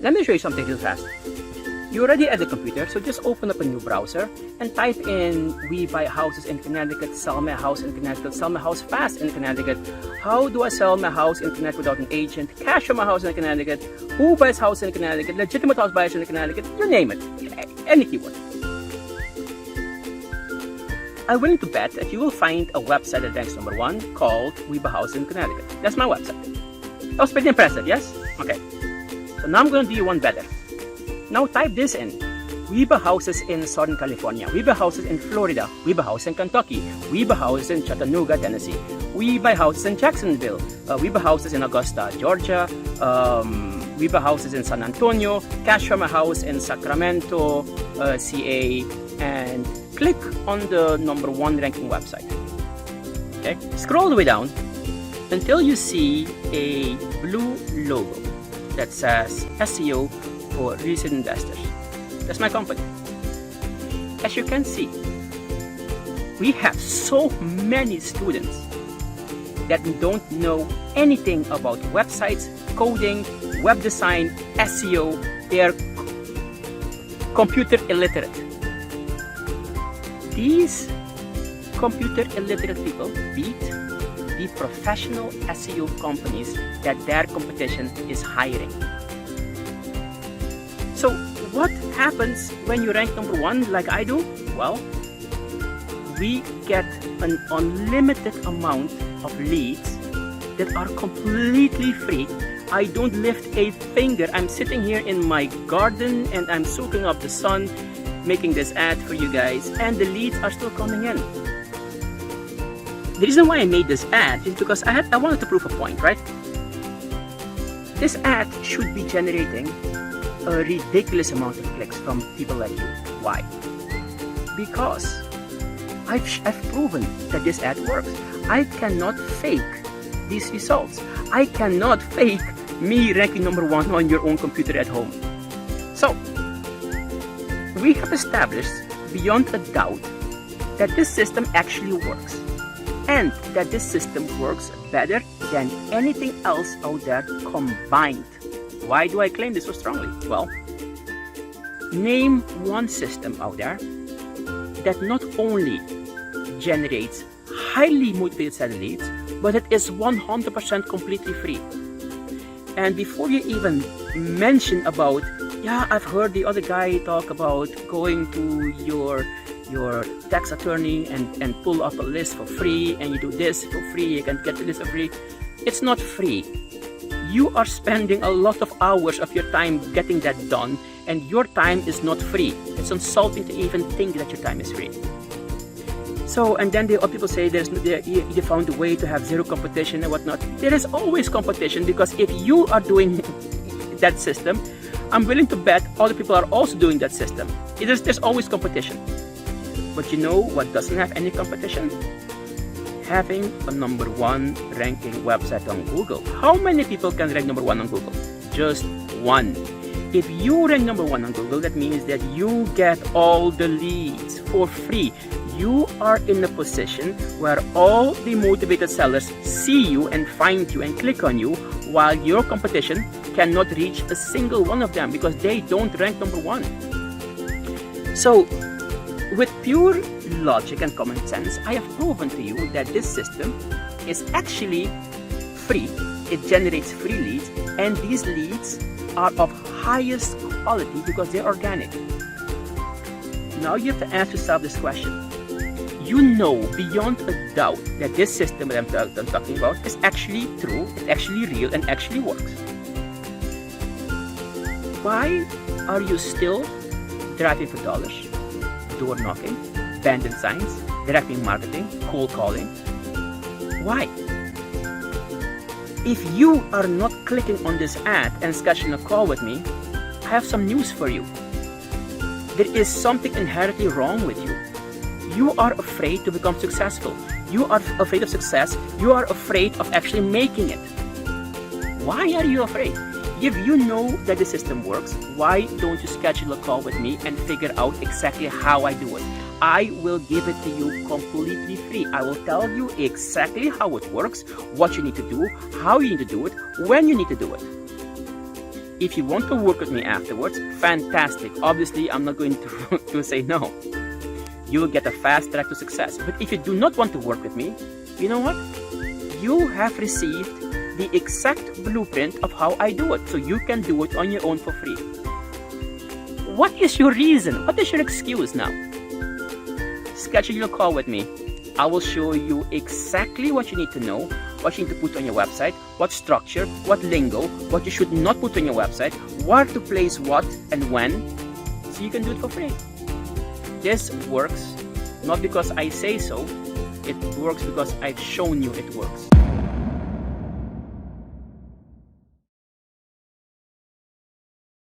Let me show you something real fast. You're already at the computer, so just open up a new browser and type in "We buy houses in Connecticut, sell my house in Connecticut, sell my house fast in Connecticut, how do I sell my house in Connecticut without an agent, cash for my house in Connecticut, who buys house in Connecticut, legitimate house buyers in Connecticut," you name it, any keyword. I'm willing to bet that you will find a website that ranks number 1 called "We buy houses in Connecticut." That's my website. That was pretty impressive, yes? Okay. So now I'm going to do you one better. Now type this in. We buy houses in Southern California. We buy houses in Florida. We buy houses in Kentucky. We buy houses in Chattanooga, Tennessee. We buy houses in Jacksonville. We buy houses in Augusta, Georgia. We buy houses in San Antonio. Cash from a house in Sacramento, CA. And click on the number 1 ranking website. Okay. Scroll all the way down until you see a blue logo that says SEO for real estate investors. That's my company. As you can see, we have so many students that don't know anything about websites, coding, web design, SEO. They are computer illiterate. These computer illiterate people beat the professional SEO companies that their competition is hiring. So what happens when you rank number 1 like I do? Well, we get an unlimited amount of leads that are completely free. I don't lift a finger. I'm sitting here in my garden and I'm soaking up the sun, making this ad for you guys, and the leads are still coming in. The reason why I made this ad is because I wanted to prove a point, right? This ad should be generating a ridiculous amount of clicks from people like you. Why? Because I've proven that this ad works. I cannot fake these results. I cannot fake me ranking number 1 on your own computer at home. So, we have established beyond a doubt that this system actually works, and that this system works better than anything else out there combined. Why do I claim this so strongly? Well, name one system out there that not only generates highly motivated seller leads, but it is 100% completely free. And before you even mention about, yeah, I've heard the other guy talk about going to your tax attorney and pull up a list for free, and you do this for free, you can get the list for free. It's not free. You are spending a lot of hours of your time getting that done, and your time is not free. It's insulting to even think that your time is free. So, and then the other people say you found a way to have zero competition and whatnot. There is always competition, because if you are doing that system, I'm willing to bet other people are also doing that system. There's always competition. But you know what doesn't have any competition? Having a number 1 ranking website on Google. How many people can rank number 1 on Google? Just 1. If you rank number 1 on Google, that means that you get all the leads for free. You are in a position where all the motivated sellers see you and find you and click on you, while your competition cannot reach a single one of them because they don't rank number 1. So, with pure logic and common sense, I have proven to you that this system is actually free. It generates free leads, and these leads are of highest quality because they're organic. Now you have to ask yourself this question. You know beyond a doubt that this system that I'm talking about is actually true, it's actually real, and actually works. Why are you still driving for dollars, door knocking, abandoned signs, direct marketing, cold calling? Why? If you are not clicking on this ad and scheduling a call with me, I have some news for you. There is something inherently wrong with you. You are afraid to become successful. You are afraid of success. You are afraid of actually making it. Why are you afraid? If you know that the system works, why don't you schedule a call with me and figure out exactly how I do it? I will give it to you completely free. I will tell you exactly how it works, what you need to do, how you need to do it, when you need to do it. If you want to work with me afterwards, fantastic. Obviously, I'm not going to say no. You will get a fast track to success. But if you do not want to work with me, you know what? You have received the exact blueprint of how I do it, so you can do it on your own for free. What is your reason? What is your excuse now? Schedule a call with me. I will show you exactly what you need to know, what you need to put on your website, what structure, what lingo, what you should not put on your website, where to place what and when, so you can do it for free. This works not because I say so, it works because I've shown you it works.